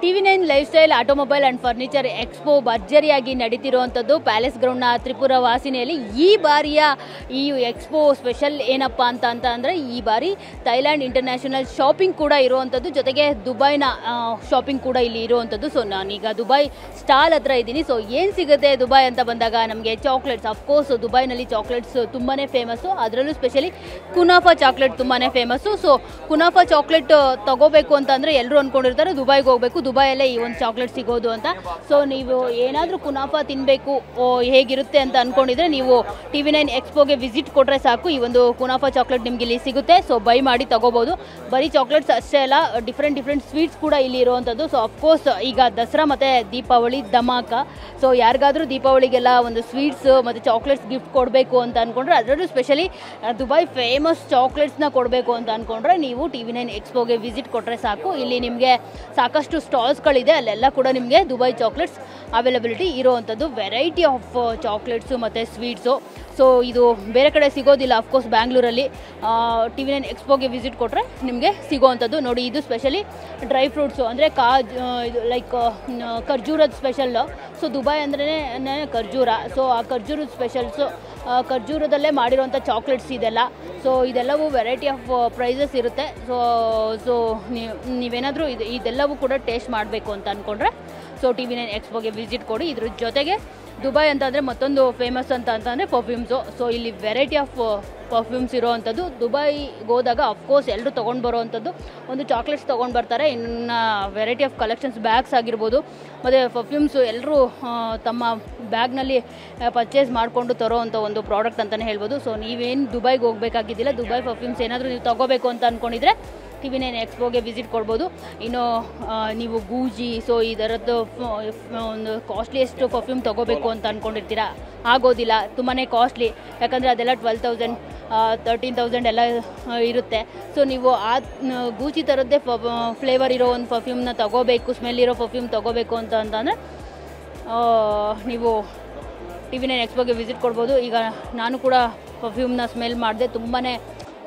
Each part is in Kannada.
TV9 lifestyle automobile and furniture expo ಭರ್ಜರಿಯಾಗಿ ನಡೀತಿರುವಂಥದ್ದು ಪ್ಯಾಲೇಸ್ ಗ್ರೌಂಡ್ನ ತ್ರಿಪುರ ವಾಸಿನಿಯಲ್ಲಿ. ಈ ಬಾರಿಯ ಈ ಎಕ್ಸ್ಪೋ ಸ್ಪೆಷಲ್ ಏನಪ್ಪ ಅಂದರೆ ಈ ಬಾರಿ ಥೈಲ್ಯಾಂಡ್ ಇಂಟರ್ನ್ಯಾಷನಲ್ ಶಾಪಿಂಗ್ ಕೂಡ ಇರುವಂಥದ್ದು, ಜೊತೆಗೆ ದುಬೈನ ಶಾಪಿಂಗ್ ಕೂಡ ಇಲ್ಲಿ ಇರುವಂಥದ್ದು. ಸೊ ನಾನೀಗ ದುಬೈ ಸ್ಟಾಲ್ ಹತ್ರ ಇದ್ದೀನಿ. ಸೊ ಏನು ಸಿಗುತ್ತೆ ದುಬೈ ಅಂತ ಬಂದಾಗ ನಮಗೆ ಚಾಕ್ಲೇಟ್ಸ್, ಅಫ್ಕೋರ್ಸ್ ದುಬೈನಲ್ಲಿ ಚಾಕ್ಲೇಟ್ಸ್ ತುಂಬಾ ಫೇಮಸ್ಸು, ಅದರಲ್ಲೂ ಸ್ಪೆಷಲಿ ಕುನಾಫಾ ಚಾಕ್ಲೇಟ್ ತುಂಬಾ ಫೇಮಸ್ಸು. ಸೊ ಕುನಾಫಾ ಚಾಕ್ಲೇಟ್ ತಗೋಬೇಕು ಅಂತಂದರೆ ಎಲ್ಲರೂ ಅಂದ್ಕೊಂಡಿರ್ತಾರೆ ದುಬೈಗೆ ಹೋಗಬೇಕು, ದುಬೈಯಲ್ಲೇ ಈ ಒಂದು ಚಾಕ್ಲೇಟ್ ಸಿಗೋದು ಅಂತ. ಸೊ ನೀವು ಏನಾದರೂ ಕುನಾಫಾ ತಿನ್ನಬೇಕು ಹೇಗಿರುತ್ತೆ ಅಂತ ಅಂದ್ಕೊಂಡಿದ್ರೆ ನೀವು TV9 ಎಕ್ಸ್ಪೋಗೆ ವಿಸಿಟ್ ಕೊಟ್ಟರೆ ಸಾಕು, ಈ ಒಂದು ಕುನಾಫಾ ಚಾಕ್ಲೇಟ್ ನಿಮಗೆ ಇಲ್ಲಿ ಸಿಗುತ್ತೆ. ಸೊ ಬೈ ಮಾಡಿ ತಗೋಬೋದು. ಬರೀ ಚಾಕ್ಲೇಟ್ಸ್ ಅಷ್ಟೇ ಅಲ್ಲ, ಡಿಫ್ರೆಂಟ್ ಸ್ವೀಟ್ಸ್ ಕೂಡ ಇಲ್ಲಿ ಇರುವಂಥದ್ದು. ಸೊ ಅಫ್ಕೋರ್ಸ್ ಈಗ ದಸರಾ ಮತ್ತು ದೀಪಾವಳಿ ಧಮಾಕ. ಸೊ ಯಾರಿಗಾದರೂ ದೀಪಾವಳಿಗೆಲ್ಲ ಒಂದು ಸ್ವೀಟ್ಸ್ ಮತ್ತು ಚಾಕ್ಲೇಟ್ಸ್ ಗಿಫ್ಟ್ ಕೊಡಬೇಕು ಅಂತ ಅಂದ್ಕೊಂಡ್ರೆ, ಅದರಲ್ಲೂ ಸ್ಪೆಷಲಿ ದುಬೈ ಫೇಮಸ್ ಚಾಕ್ಲೇಟ್ಸ್ನ ಕೊಡಬೇಕು ಅಂತ ಅಂದ್ಕೊಂಡ್ರೆ ನೀವು TV9 ಎಕ್ಸ್ಪೋಗೆ ವಿಸಿಟ್ ಕೊಟ್ಟರೆ ಸಾಕು. ಇಲ್ಲಿ ನಿಮಗೆ ಸಾಕಷ್ಟು ಸ್ಟಾಲ್ಸ್ಗಳಿದೆ, ಅಲ್ಲೆಲ್ಲ ಕೂಡ ನಿಮಗೆ ದುಬೈ ಚಾಕ್ಲೇಟ್ಸ್ ಅವೈಲಬಿಲಿಟಿ ಇರೋವಂಥದ್ದು. ವೆರೈಟಿ ಆಫ್ ಚಾಕ್ಲೇಟ್ಸು ಮತ್ತು ಸ್ವೀಟ್ಸು. ಸೊ ಇದು ಬೇರೆ ಕಡೆ ಸಿಗೋದಿಲ್ಲ ಅಫ್ಕೋರ್ಸ್ ಬ್ಯಾಂಗ್ಳೂರಲ್ಲಿ. TV9 ಎಕ್ಸ್ಪೋಗೆ ವಿಸಿಟ್ ಕೊಟ್ಟರೆ ನಿಮಗೆ ಸಿಗೋವಂಥದ್ದು. ನೋಡಿ, ಇದು ಸ್ಪೆಷಲಿ ಡ್ರೈ ಫ್ರೂಟ್ಸು ಅಂದರೆ ಲೈಕ್ ಖರ್ಜೂರದ ಸ್ಪೆಷಲ್ಲು. ಸೊ ದುಬೈ ಅಂದ್ರೇ ಖರ್ಜೂರ. ಸೊ ಆ ಖರ್ಜೂರದ ಸ್ಪೆಷಲ್ಸು, ಖರ್ಜೂರದಲ್ಲೇ ಮಾಡಿರೋಂಥ ಚಾಕ್ಲೇಟ್ಸ್ ಇದೆಲ್ಲ. ಸೊ ಇದೆಲ್ಲವೂ ವೆರೈಟಿ ಆಫ್ ಪ್ರೈಸಸ್ ಇರುತ್ತೆ. ಸೊ ನೀವೇನಾದರೂ ಇದೆಲ್ಲವೂ ಕೂಡ ಟೇಸ್ಟ್ ಮಾಡಬೇಕು ಅಂತ ಅಂದ್ಕೊಂಡ್ರೆ ಸೊ TV9 ಎಕ್ಸ್ಪೋಗೆ ವಿಸಿಟ್ ಕೊಡಿ. ಇದ್ರ ಜೊತೆಗೆ ದುಬೈ ಅಂತಂದರೆ ಮತ್ತೊಂದು ಫೇಮಸ್ ಅಂತಂದರೆ ಪರ್ಫ್ಯೂಮ್ಸು. ಸೊ ಇಲ್ಲಿ ವೆರೈಟಿ ಆಫ್ ಪರ್ಫ್ಯೂಮ್ಸ್ ಇರೋವಂಥದ್ದು. ದುಬೈಗೆ ಹೋದಾಗ ಅಫ್ಕೋರ್ಸ್ ಎಲ್ಲರೂ ತೊಗೊಂಡು ಬರೋವಂಥದ್ದು ಒಂದು ಚಾಕ್ಲೇಟ್ಸ್ ತೊಗೊಂಡು ಬರ್ತಾರೆ, ಇನ್ನು ವೆರೈಟಿ ಆಫ್ ಕಲೆಕ್ಷನ್ಸ್, ಬ್ಯಾಗ್ಸ್ ಆಗಿರ್ಬೋದು ಮತ್ತು ಪರ್ಫ್ಯೂಮ್ಸು ಎಲ್ಲರೂ ತಮ್ಮ ಬ್ಯಾಗ್ನಲ್ಲಿ ಪರ್ಚೇಸ್ ಮಾಡಿಕೊಂಡು ತರೋವಂಥ ಒಂದು ಪ್ರಾಡಕ್ಟ್ ಅಂತಲೇ ಹೇಳ್ಬೋದು. ಸೊ ನೀವೇನು ದುಬೈಗೆ ಹೋಗಬೇಕಾಗಿದ್ದಿಲ್ಲ, ದುಬೈ ಪರ್ಫ್ಯೂಮ್ಸ್ ಏನಾದರೂ ನೀವು ತೊಗೋಬೇಕು ಅಂತ ಅಂದ್ಕೊಂಡಿದ್ರೆ TV9 ಎಕ್ಸ್ಪೋಗೆ ವಿಸಿಟ್ ಕೊಡ್ಬೋದು. ಇನ್ನು ನೀವು ಗೂಜಿ, ಸೊ ಈ ಥರದ್ದು ಒಂದು ಕಾಸ್ಟ್ಲಿಯೆಸ್ಟ್ ಪರ್ಫ್ಯೂಮ್ ತೊಗೋಬೇಕು ಅಂತ ಅಂದ್ಕೊಂಡಿರ್ತೀರಾ, ಆಗೋದಿಲ್ಲ, ತುಂಬಾ ಕಾಸ್ಟ್ಲಿ. ಯಾಕಂದರೆ ಅದೆಲ್ಲ 12,000 13,000 ಎಲ್ಲ ಇರುತ್ತೆ. ಸೊ ನೀವು ಆ ಗೂಚಿ ಥರದ್ದೇ ಫ್ಲೇವರ್ ಇರೋ ಒಂದು ಪರ್ಫ್ಯೂಮ್ನ ತೊಗೋಬೇಕು, ಸ್ಮೆಲ್ ಇರೋ ಪರ್ಫ್ಯೂಮ್ ತೊಗೋಬೇಕು ಅಂತಂದರೆ ನೀವು TV9 ಎಕ್ಸ್ಪೋಗೆ ವಿಸಿಟ್ ಕೊಡ್ಬೋದು. ಈಗ ನಾನು ಕೂಡ ಪರ್ಫ್ಯೂಮ್ನ ಸ್ಮೆಲ್ ಮಾಡಿದೆ, ತುಂಬಾ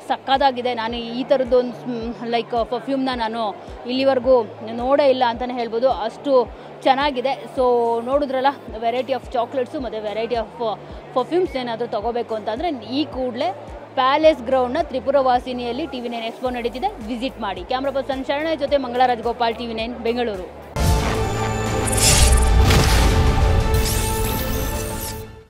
ಸಕ್ಕತ್ತಾಗಿದೆ. ನಾನು ಈ ಥರದ್ದೊಂದು ಲೈಕ್ ಪರ್ಫ್ಯೂಮ್ನ ನಾನು ಇಲ್ಲಿವರೆಗೂ ನೋಡೇ ಇಲ್ಲ ಅಂತಲೇ ಹೇಳ್ಬೋದು, ಅಷ್ಟು ಚೆನ್ನಾಗಿದೆ. ಸೊ ನೋಡಿದ್ರಲ್ಲ, ವೆರೈಟಿ ಆಫ್ ಚಾಕ್ಲೇಟ್ಸು ಮತ್ತು ವೆರೈಟಿ ಆಫ್ ಪರ್ಫ್ಯೂಮ್ಸ್ ಏನಾದರೂ ತೊಗೋಬೇಕು ಅಂತಂದರೆ ಈ ಕೂಡಲೇ ಪ್ಯಾಲೇಸ್ ಗ್ರೌಂಡ್ನ ತ್ರಿಪುರ ವಾಸಿನಿಯಲ್ಲಿ TV9 ಎಕ್ಸ್ಪೋ ನಡೀತಿದೆ, ವಿಸಿಟ್ ಮಾಡಿ. ಕ್ಯಾಮ್ರಾ ಪರ್ಸನ್ ಶರಣ ಜೊತೆ ಮಂಗಳರಾಜ್ ಗೋಪಾಲ್, TV9 ಬೆಂಗಳೂರು.